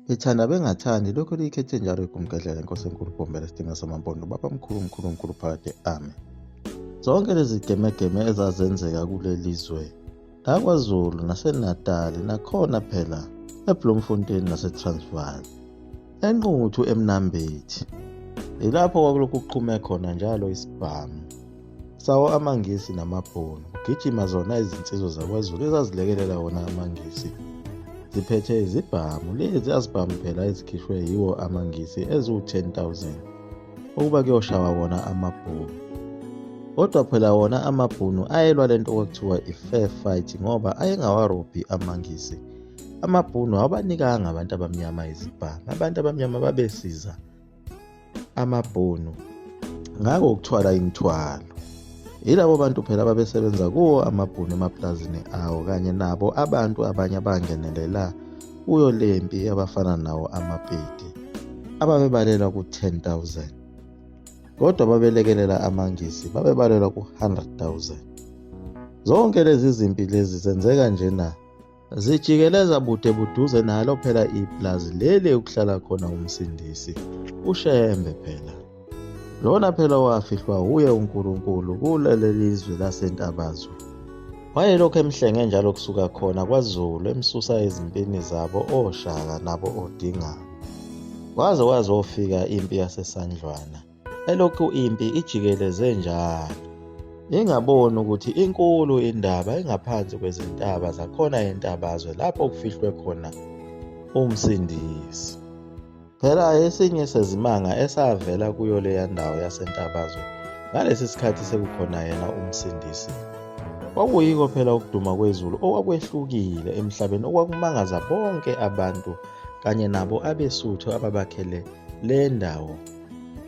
Ngithanda bengathandi lokho likhethe njalo igumgedlela Nkosi enkulu Bombela Sidinga Samampondo Baba mkhulu mkhulu mkhulu phakade amen. Zonke lezi gemegeme ezazenzeka kuleli zwe laKwaZulu naseNatali nakhona phela eBloemfontein naseTransvaal eNquthu eMnambithi ilapho kwakulokhu kuqhume khona njalo isibhamu sawo amangisi namabhunu kugijima zona izinsizwa zaKwaZulu ezazilekelela wona amangisi ziphethe izibhamu. Lezi azibhamu phela ezikhishwe yiwo amangisi eziwu-10,000 ukuba kuyoshawa wona amabhunu. Kodwa phela wona amabhunu ayelwa lento okuthiwa i-fair fight ngoba ayengawarobhi amangisi. Amabhunu awabanikanga abantu abamnyama izibhamu. Abantu abamnyama babesiza amabhunu ngako ukuthwala imithwalo. Yilabo bantu phela babesebenza kuwo amabhunu emaplazini awo kanye nabo abantu abanye abangenelela kuyo lempi abafana nawo amapedi ababebalelwa ku-10,000 kodwa babelekelela amangisi babebalelwa ku-100,000. Zonke lezi zimpi lezi zenzeka njena zijikeleza bude buduze nalo phela iplazi leli ukuhlala khona umsindisi uShembe phela. Lona phela wafihlwa uye uNkulunkulu kuleli lizwe laseNtabazwe. Wayelokhu emhlenge njalo kusuka khona kwaZulu emsusa ezimpini zabo oShaka nabo oDingane. Waze wazofika impi yaseSandlwana. Elokhu impi ijikeleze njalo. Ingaboni ukuthi inkulu indaba engaphansi kwezintaba zakhona eNtabazwe lapho kufihlwe khona umsindisi. Phela esinye sezimanga esavela kuyo leya ndawo yaseNtabazwe ngalesi sikhathi sekukhona yena umsindisi. Kwakuyiko phela ukuduma kwezulu okwakwehlukile emhlabeni okwakumangaza bonke abantu kanye nabo abeSuthu ababakhele le ndawo.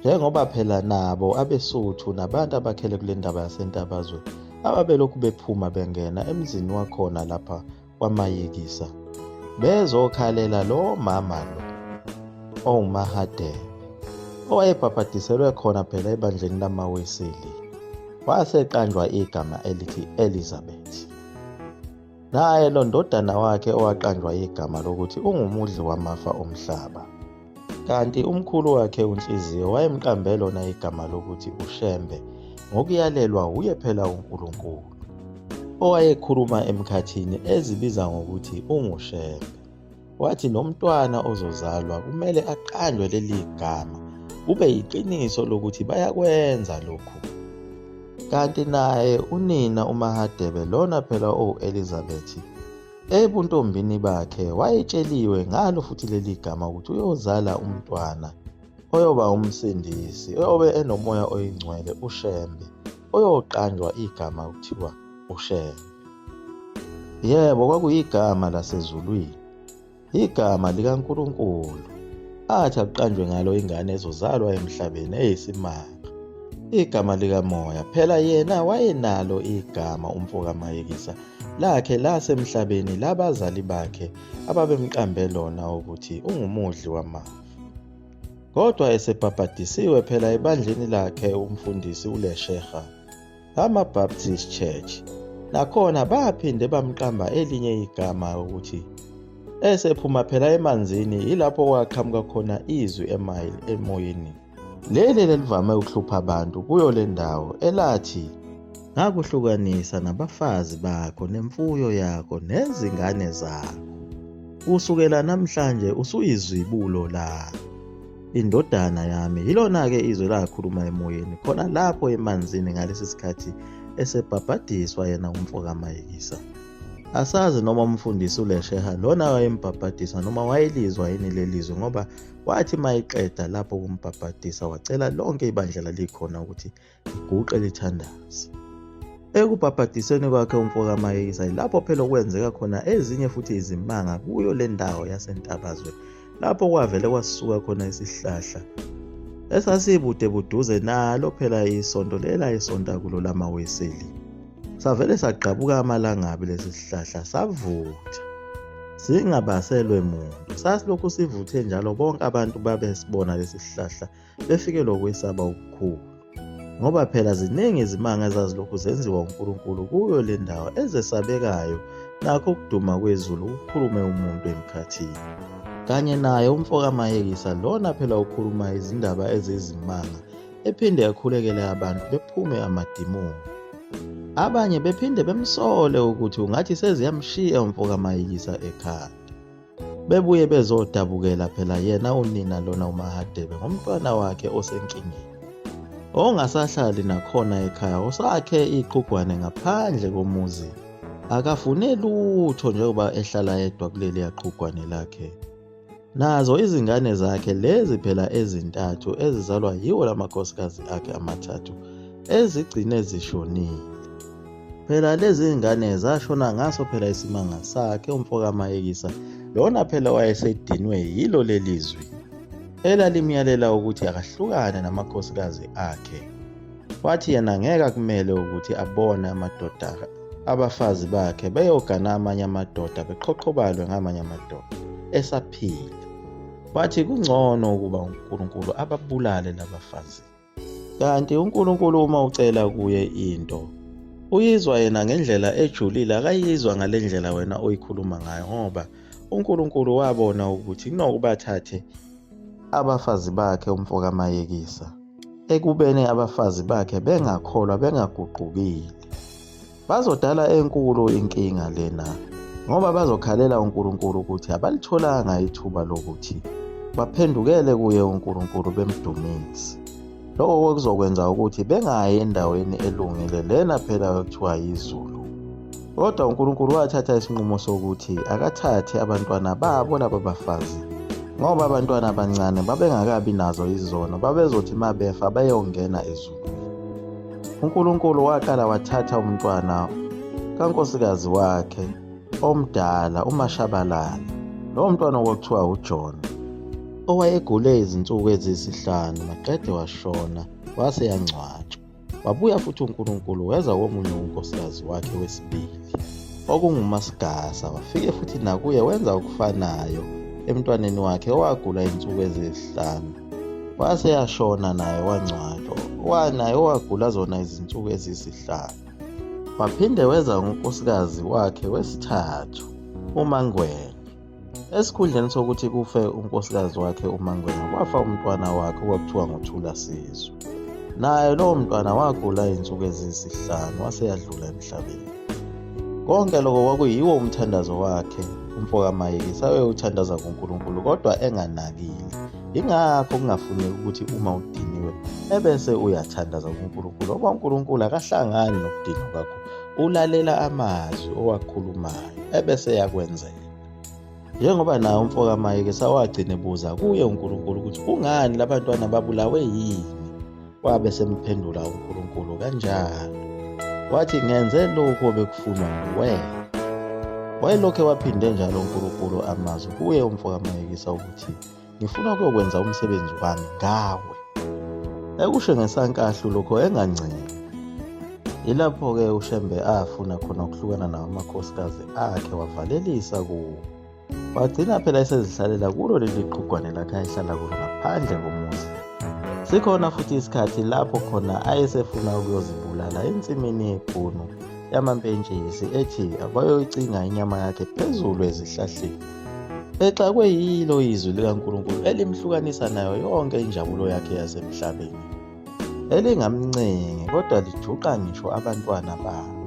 Njengoba phela nabo abeSuthu nabantu abakhele kule ndaba yaseNtabazwe ababelokhu bephuma bengena emzini wakhona lapha kwaMayekisa bezokhalela lo mama lo oMahadebe owayebhabhadiselwe khona phela ebandleni lamaWeseli. Waseqanjwa igama elithi Elizabeth. Naye lo ndodana wakhe owaqanjwa igama lokuthi ungumudli wamafa omhlaba. Kanti umkhulu wakhe uNhliziyo wayemqambe lona igama lokuthi uShembe ngokuyalelwa uye phela uNkulunkulu owayekhuluma emkhathini ezibiza ngokuthi unguShembe. Wathi nomntwana ozozalwa kumele aqanjwe leli gama kube yiqiniso lokuthi bayakwenza lokhu. Kanti naye unina uMahadebe lona phela Elizabeth ebuntombini bakhe wayetsheliwe ngalo futhi leli gama ukuthi uyozala umntwana oyoba umsindisi oyobe enomoya oyingcwele uShembe oyoqanjwa igama kuthiwa uShembe. Yebo, kwakuyigama lasezulwini, igama likaNkulunkulu athi aqanjwe ngalo ingane ezozalwa emhlabeni eyisimanga. Igama likaMoya phela yena wayenalo igama umfokaMayekisa lakhe lasemhlabeni labazali bakhe ababemqambe lona ukuthi ungumudli wamafa. Kodwa esebhabhadisiwe phela ebandleni lakhe umfundisi uLesheha amaBaptist Church nakhona baphinde bamqamba elinye igama ukuthi esephuma phela emanzini yilapho kwaqhamuka khona izwi emoyeni. Leli livame ukuhlupha abantu kuyo le ndawo elathi ngakuhlukanisa nabafazi bakho nemfuyo yakho nezingane zakho. Kusukela namhlanje usuyizwibulo la indodana yami. Yilona-ke izwi lakhuluma emoyeni khona lapho emanzini ngalesi sikhathi esebhabhadiswa yena umfokaMayekisa. Asazi noma umfundisi uLesheha lona wayembhabhadisa noma wayelizwa yini lelizwe ngoba wathi mayiqeda lapho kumbhabhadisa wacela lonke ibandla lalikhona ukuthi liguqe lithandaze. Ekubhabhadisweni kwakhe umfokaMayekisa lapho phela okwenzeka khona ezinye futhi izimanga kuyo le ndawo yaseNtabazwe lapho kwavele kwasuka khona isihlahla esasibude buduze nalo phela isonto lela isonta kulo lamaWeseli. Savele saqhabuka amalangabi lesi sihlahla savutha singabaselwe muntu. Sasilokhu sivuthe njalo bonke abantu babesibona lesi sihlahla befikelwa ukwesaba okukhulu ngoba phela ziningi izimanga ezazilokhu zenziwa uNkulunkulu kuyo le ndawo ezesabekayo nakho ukuduma kwezulu ukukhulume umuntu emkhathini. kanye naye umfoka Mayekisa lona phela ukhuluma izindaba ezizimanga ephinde yakhulekele abantu bephume amadimoni. Abanye bephinde bemsole ukuthi ungathi seziyamshiya umfoka Mayekisa ekhaya. Bebuye bezodabukela phela yena unina lona uMahadebe ngomntwana wakhe osenkingeni. Ongasahlali nakhona ekhaya usakhe iqhugwane ngaphandle komuzi. Akafune lutho njengoba ehlala yedwa kuleli yaqhugwane lakhe. Nazo izingane zakhe lezi phela ezintathu ezizalwa yiwo lamakhosikazi akhe amathathu ezigcine zishonile. Phela lezi ingane zashona ngaso phela isimanga sakhe umfoka Mayekisa lona phela wayesedinwe yilo lelizwi elalimyalela ukuthi akahlukane namakhosikazi akhe. Wathi yena ngeke kumele ukuthi abone amadoda abafazi bakhe beyogana amanye amadoda beqhoqhobalwe ngamanye amadoda esaphila. Wathi kungcono ukuba uNkulunkulu ababulale labafazi. Kanti uNkulunkulu uma ucela kuye into uyizwa yena ngendlela ejulile, akayizwa ngalendlela wena oyikhuluma ngayo, ngoba uNkulunkulu wabona ukuthi kunokubathathe abafazi bakhe umfoka Mayekisa ekubeni abafazi bakhe bengakholwa bengaguqukile. Bazodala enkulu inkinga lena ngoba bazokhalela uNkulunkulu ukuthi abalitholanga ithuba lokuthi baphendukele kuye uNkulunkulu bemdumise. Lokho kuzokwenza ukuthi bengayi endaweni elungile lena phela ekuthiwa yizulu. Kodwa uNkulunkulu wathatha isinqumo sokuthi akathathe abantwana babo laba bafazi, ngoba abantwana abancane babengakabi nazo izono, babezothi mabefa bayongena ezulwini. uNkulunkulu waqala wathatha umntwana kankosikazi wakhe omdala uMashabalala, lo mntwana okuthiwa uJohn, owayegule izinsuku eziyisihlanu maqede washona wase yangcwatshwa. Wabuya futhi uNkulunkulu weza komunye unkosikazi wakhe wesibili okunguMasigasa, wafike futhi nakuye wenza okufanayo emntwaneni wakhe owagula izinsuku eziyisihlanu wase yashona naye wangcwatshwa. Wanaye owagula zona izinsuku eziyisihlanu waphinde weza unkosikazi wakhe wesithathu uMangwenya. Esikhundleni sokuthi kufe unkosikazi wakhe uMangwenya kwafa umntwana wakhe okuthiwa nguThula Sizwe. Naye lowo mntwana wagula izinsuku eziyisihlanu wase yadlula emhlabeni. Konke lokho kwakuyiwo umthandazo wakhe umfoka Mayekisa wayewuthandaza kuNkulunkulu kodwa enganakile. Ingakho kungafuneki ukuthi uma udiniwe ebese uyathandaza kuNkulunkulu, ngoba uNkulunkulu akahlangani nokudinwa kwakho, ulalela amazwi owakhulumayo ebese yakwenzela. Njengoba naye umfoka Mayekisa wagcina ebuza kuye uNkulunkulu ukuthi kungani labantwana babulawe yini, wabe semphendula uNkulunkulu kanjalo. Wathi ngenze lokho obekufunwa nguwena. Wayelokhe waphinde njalo uNkulunkulu amazwi kuye umfoka Mayekisa ukuthi ngifuna ukukwenza umsebenzi wami ngawe. Ekusho ngesankahlu lokho engancane. Ilapho-ke uShembe afuna khona ukuhlukana nawo amakhosikazi akhe wavalelisa kuwo. Wagcina phela esezihlalela kulo leli qhugwane lakhe ayehlala kulo ngaphandle komuzi. Sikhona futhi isikhathi lapho khona ayesefuna ukuyozibulala ensimini yebhunu yamampentshisi ethi abayoyicinga inyama yakhe phezulu ezihlahleni. Exakwe yilo izwi likaNkulunkulu elimhlukanisa nayo yonke injabulo yakhe yasemhlabeni, elingamncenge kodwa lijuqa ngisho abantwana babo.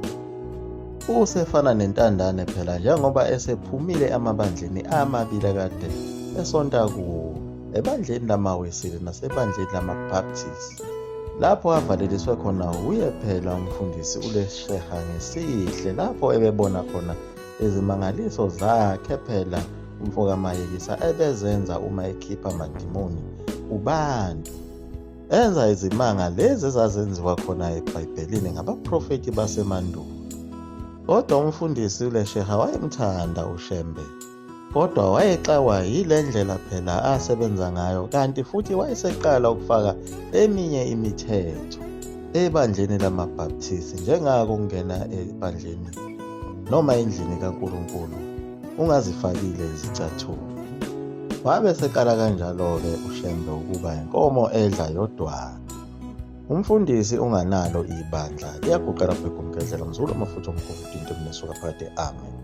Usefana nentandane phela njengoba esephumile amabandleni amabili kade esonta kuwo, ebandleni lamaWesile nasebandleni lamaBaptist, lapho avaleliswe khona uye phela umfundisi uLesheha ngesihle, lapho ebebona khona izimangaliso zakhe phela umfoka Mayekisa ebezenza uma ekhipha amadimoni kubantu. Enza izimanga lezi ezazenziwa khona eBhayibhelini ngabaprofeti basemandulo. Kodwa umfundisi uLesheha wayemthanda uShembe, kodwa wayexawa yile ndlela phela asebenza ngayo, kanti futhi wayeseqala ukufaka eminye imithetho ebandleni lamaBaptist, njengako ukungena ebandleni noma endlini kaNkulunkulu ungazifakile izicathulo. Wabe seqala kanjalo-ke uShembe ukuba inkomo edla yodwana. Umfundisi unganalo ibandla liyaguqela phela kumgedlela mzulu amafutha omkhulu into emnesuka phakathi. Amen.